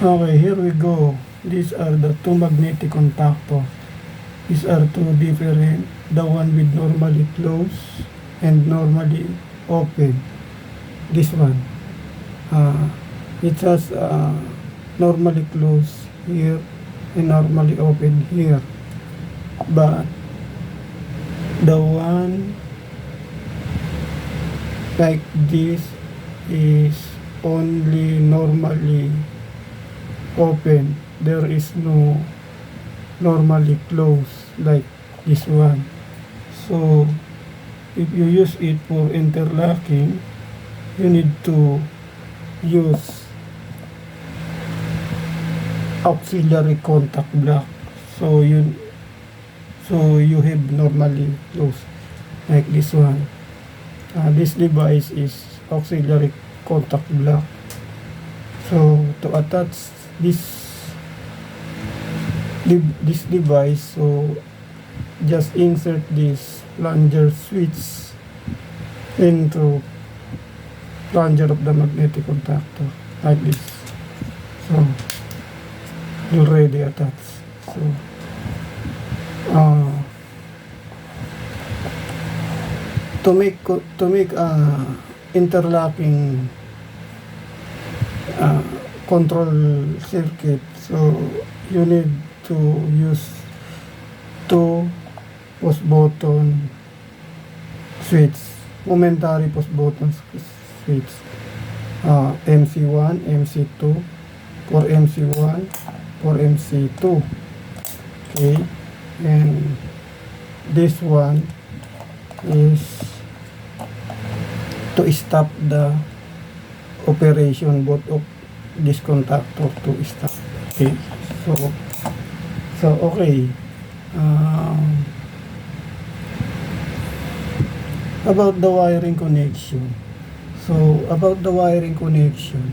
Okay, here we go. These are the two magnetic contactors. These are two different. The one with normally closed and normally open. This one. It has normally closed here and normally open here. But the one like this is only normally open. There is no normally closed like this one. So if you use it for interlocking, you need to use auxiliary contact block. So you have normally closed like this one. This device is auxiliary contact block. So to attach this device, so just insert this plunger switch into plunger of the magnetic contactor like this. So already attached. So to make interlocking control circuit, so you need to use two push button switch, momentary push button switch, MC1, MC2, for MC1, for MC2. Okay, and this one is to stop the operation both of this contactor to stop. Okay, so okay. About the wiring connection. So about the wiring connection,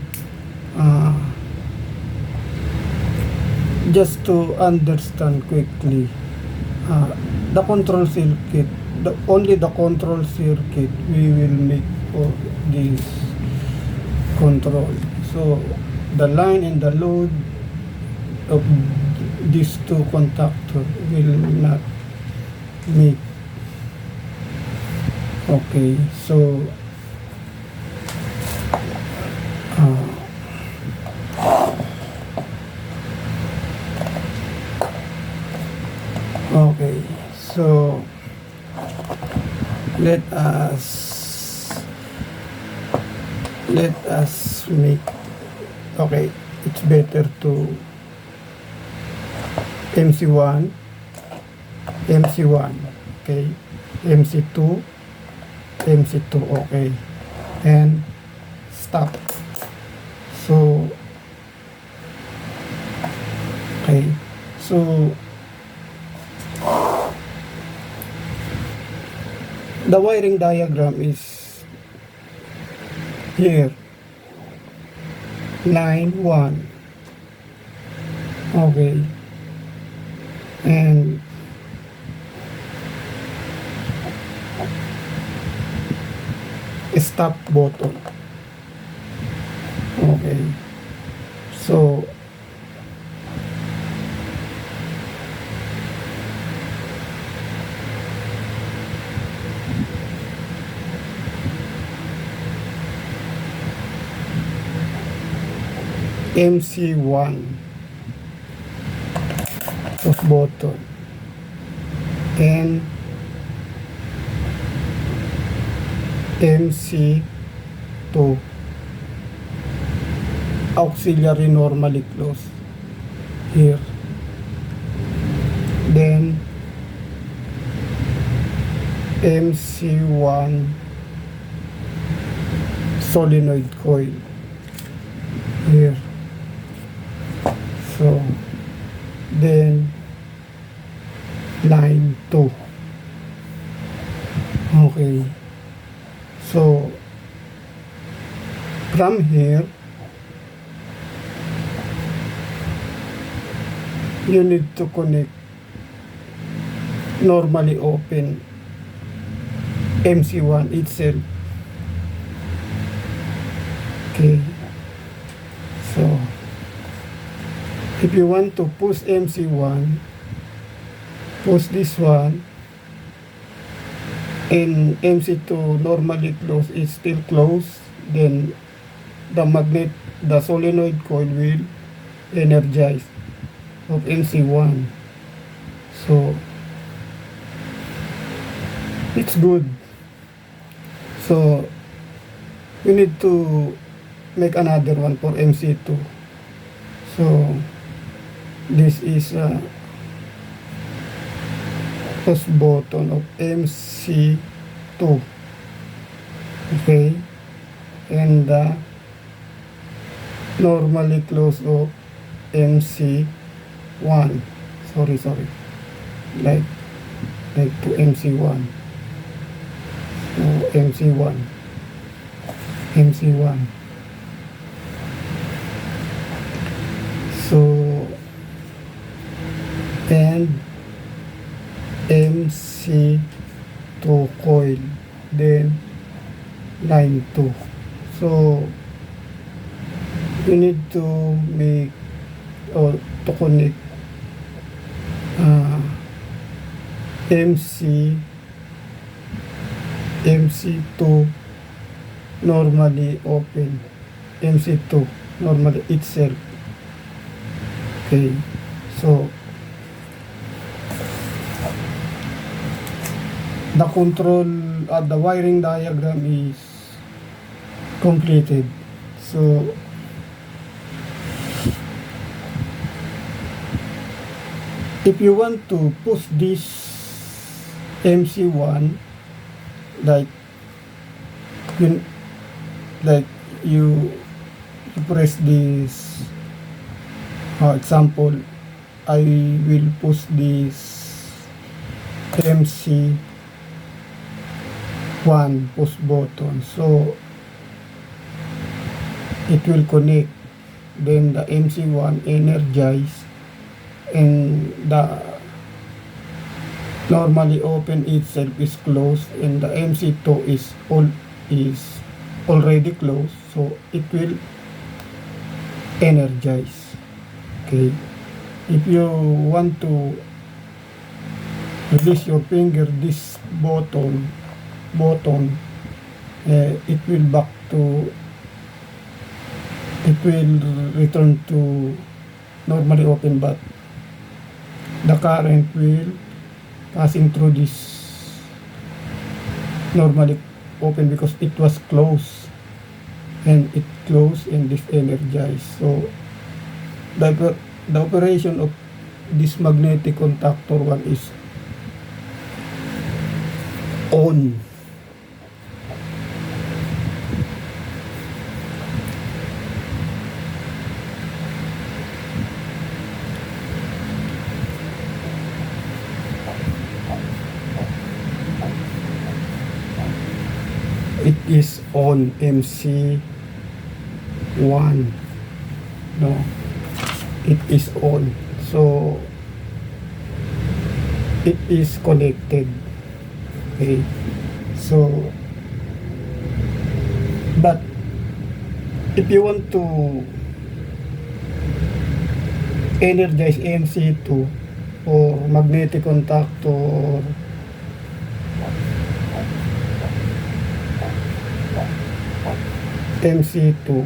just to understand quickly, the control circuit, only the control circuit we will make for this control. So the line and the load of these two contactors will not make. Okay, so okay, so let us make, okay, it's better to MC1, okay, MC2, okay, and stop. So okay, so the wiring diagram is here, line 1, okay, and stop button. Okay, so MC1 push button and MC2 auxiliary normally closed here, then MC1 solenoid coil here. So then line 2. Okay, so from here you need to connect normally open MC1 itself. Okay, so If you want to push MC1, push this one, and MC2 normally closed is still closed, then the solenoid coil will energize of MC1. So it's good. So we need to make another one for MC2. So this is a push button of MC2, okay, and the normally close of MC1, sorry, like to MC1. So MC1, so and MC2 coil, then line 2. So you need to make or to connect MC2 normally open, MC2 normally itself. Okay, so the control the wiring diagram is completed. So if you want to push this MC1, like you press this, example, I will push this MC1 push button, so it will connect, then the MC1 energize, and the normally open itself is closed, and the MC2 is already closed, so it will energize. Okay, if you want to release your finger, this button it will return to normally open, but the current will passing through this normally open because it was closed, and it closed and this energized. So the operation of this magnetic contactor one is on. It is on MC1. No, it is on. So it is connected. Okay. So but if you want to energize MC2 or magnetic contactor MC2,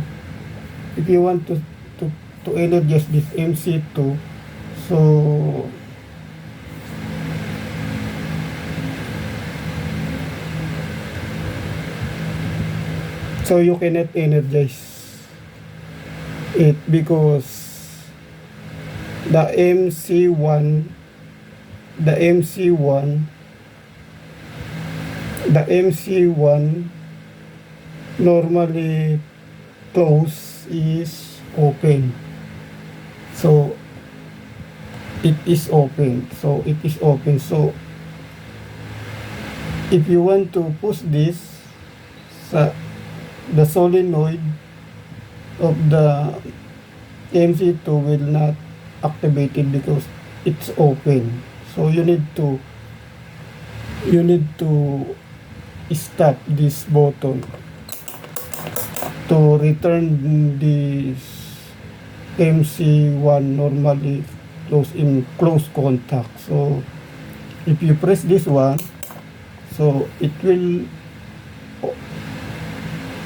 if you want to energize this MC2, so you cannot energize it because the MC1 normally close is open, so it is open, so if you want to push this, the solenoid of the MC2 will not activate it because it's open. So you need to stop this button to return this MC1 normally close in close contact. So if you press this one, so it will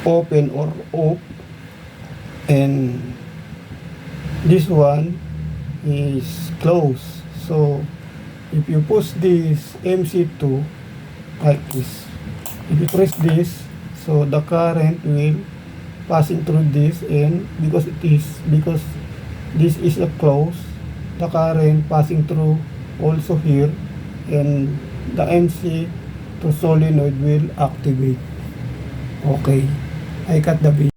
open or off, and this one is closed. So if you push this MC2 like this, if you press this, so the current will passing through this, and because this is a close, the current passing through also here, and the MC to solenoid will activate. Okay, I cut the video.